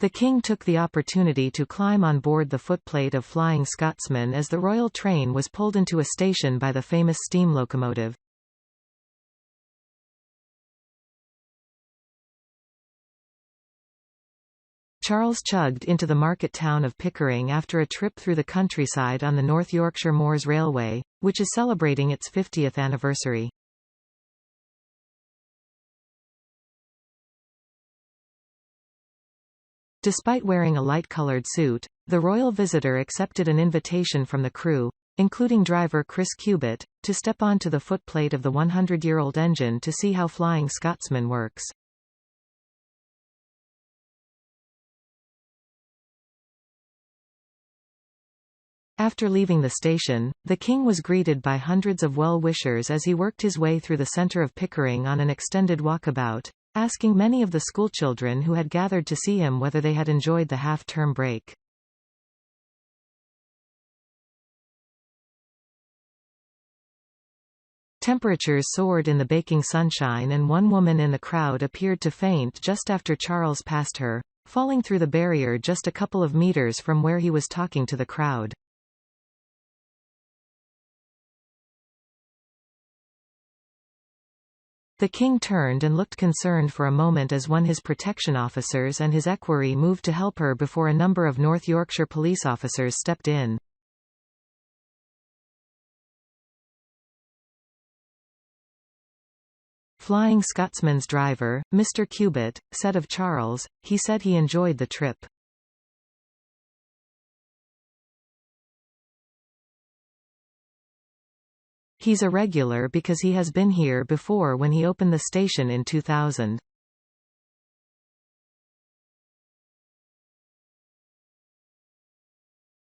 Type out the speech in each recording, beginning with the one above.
The king took the opportunity to climb on board the footplate of Flying Scotsman as the royal train was pulled into a station by the famous steam locomotive. Charles chugged into the market town of Pickering after a trip through the countryside on the North Yorkshire Moors Railway, which is celebrating its 50th anniversary. Despite wearing a light-coloured suit, the royal visitor accepted an invitation from the crew, including driver Chris Cubitt, to step onto the footplate of the 100-year-old engine to see how Flying Scotsman works. After leaving the station, the king was greeted by hundreds of well-wishers as he worked his way through the centre of Pickering on an extended walkabout, asking many of the schoolchildren who had gathered to see him whether they had enjoyed the half-term break. Temperatures soared in the baking sunshine, and one woman in the crowd appeared to faint just after Charles passed her, falling through the barrier just a couple of meters from where he was talking to the crowd. The king turned and looked concerned for a moment as one his protection officers and his equerry moved to help her before a number of North Yorkshire police officers stepped in. Flying Scotsman's driver, Mr. Cubitt, said of Charles, he said he enjoyed the trip. He's a regular because he has been here before when he opened the station in 2000.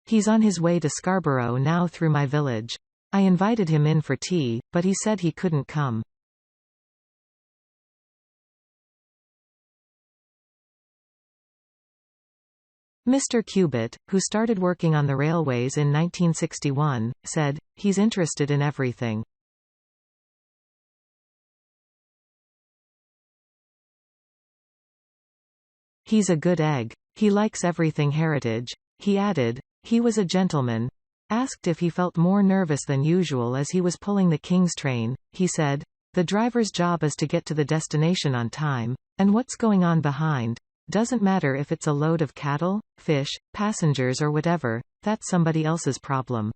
He's on his way to Scarborough now through my village. I invited him in for tea, but he said he couldn't come. Mr. Cubitt, who started working on the railways in 1961, said, he's interested in everything. He's a good egg. He likes everything heritage. He added, he was a gentleman. Asked if he felt more nervous than usual as he was pulling the King's train, he said, the driver's job is to get to the destination on time, and what's going on behind doesn't matter if it's a load of cattle, fish, passengers or whatever, that's somebody else's problem.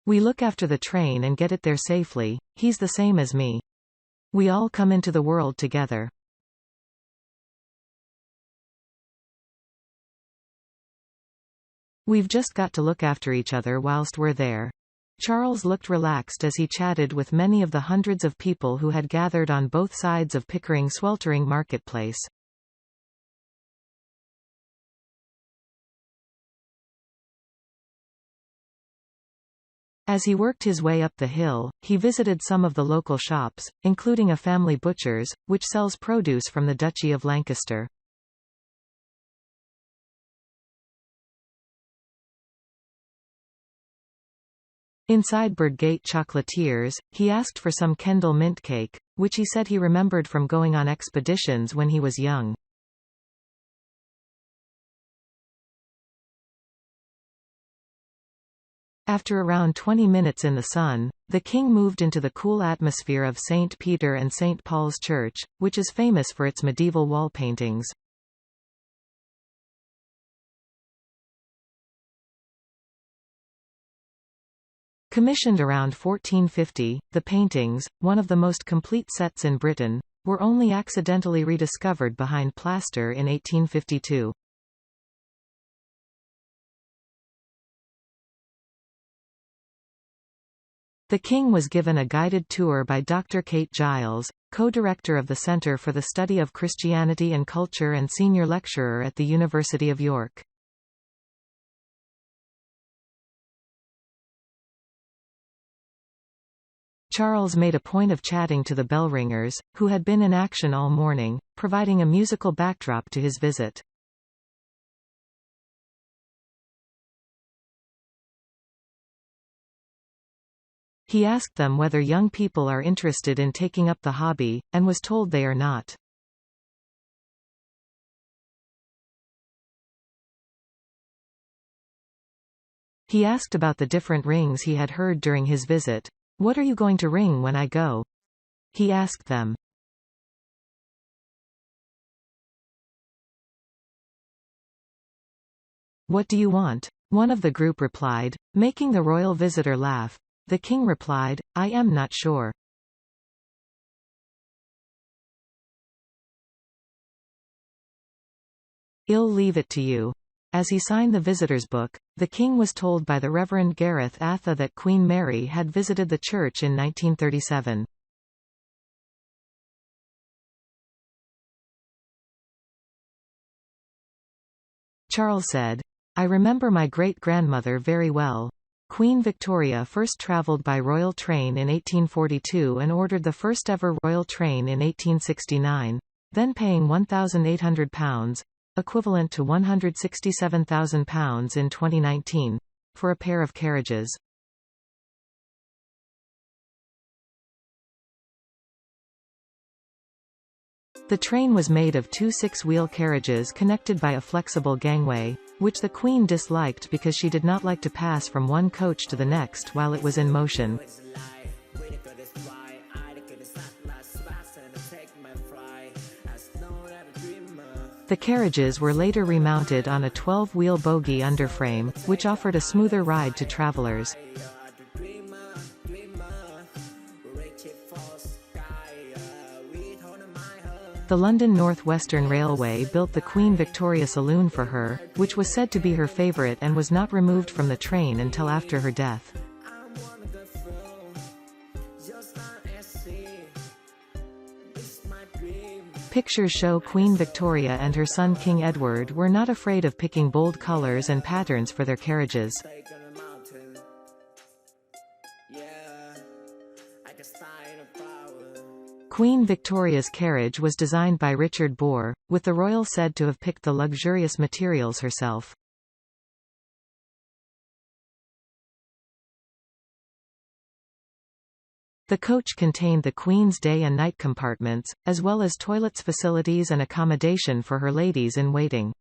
We look after the train and get it there safely. He's the same as me. We all come into the world together. We've just got to look after each other whilst we're there. Charles looked relaxed as he chatted with many of the hundreds of people who had gathered on both sides of Pickering's sweltering marketplace. As he worked his way up the hill, he visited some of the local shops, including a family butcher's, which sells produce from the Duchy of Lancaster. Inside Birdgate Chocolatiers, he asked for some Kendal mint cake, which he said he remembered from going on expeditions when he was young. After around 20 minutes in the sun, the king moved into the cool atmosphere of St. Peter and St. Paul's Church, which is famous for its medieval wall paintings. Commissioned around 1450, the paintings, one of the most complete sets in Britain, were only accidentally rediscovered behind plaster in 1852. The king was given a guided tour by Dr. Kate Giles, co-director of the Centre for the Study of Christianity and Culture and senior lecturer at the University of York. Charles made a point of chatting to the bellringers, who had been in action all morning, providing a musical backdrop to his visit. He asked them whether young people are interested in taking up the hobby, and was told they are not. He asked about the different rings he had heard during his visit. "What are you going to ring when I go?" he asked them. "What do you want?" one of the group replied, making the royal visitor laugh. The king replied, "I am not sure." "I'll leave it to you." As he signed the visitor's book, the king was told by the Reverend Gareth Atha that Queen Mary had visited the church in 1937. Charles said, "I remember my great-grandmother very well. Queen Victoria first travelled by royal train in 1842 and ordered the first ever royal train in 1869, then paying £1,800, equivalent to £167,000 in 2019, for a pair of carriages. The train was made of two six-wheel carriages connected by a flexible gangway, which the Queen disliked because she did not like to pass from one coach to the next while it was in motion. The carriages were later remounted on a 12-wheel bogie underframe, which offered a smoother ride to travelers. The London North Western Railway built the Queen Victoria Saloon for her, which was said to be her favourite and was not removed from the train until after her death. Pictures show Queen Victoria and her son King Edward were not afraid of picking bold colours and patterns for their carriages. Queen Victoria's carriage was designed by Richard Bohr, with the royal said to have picked the luxurious materials herself. The coach contained the Queen's day and night compartments, as well as toilets, facilities and accommodation for her ladies-in-waiting.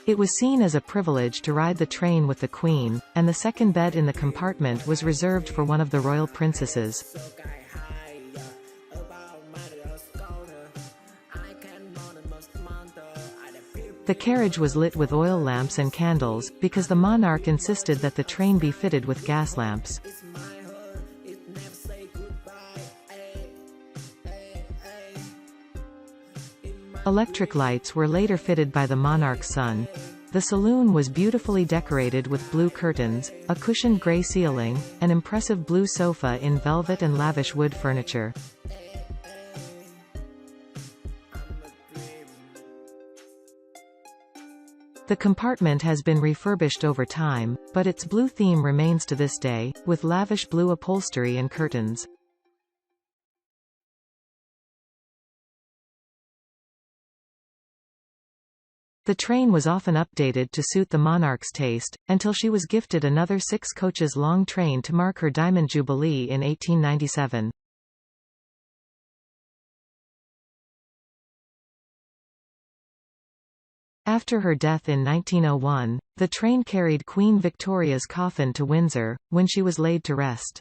It was seen as a privilege to ride the train with the Queen, and the second bed in the compartment was reserved for one of the royal princesses. The carriage was lit with oil lamps and candles, because the monarch insisted that the train be fitted with gas lamps. Electric lights were later fitted by the monarch's son. The saloon was beautifully decorated with blue curtains, a cushioned grey ceiling, an impressive blue sofa in velvet and lavish wood furniture. The compartment has been refurbished over time, but its blue theme remains to this day, with lavish blue upholstery and curtains. The train was often updated to suit the monarch's taste, until she was gifted another 6 coaches long train to mark her Diamond Jubilee in 1897. After her death in 1901, the train carried Queen Victoria's coffin to Windsor, when she was laid to rest.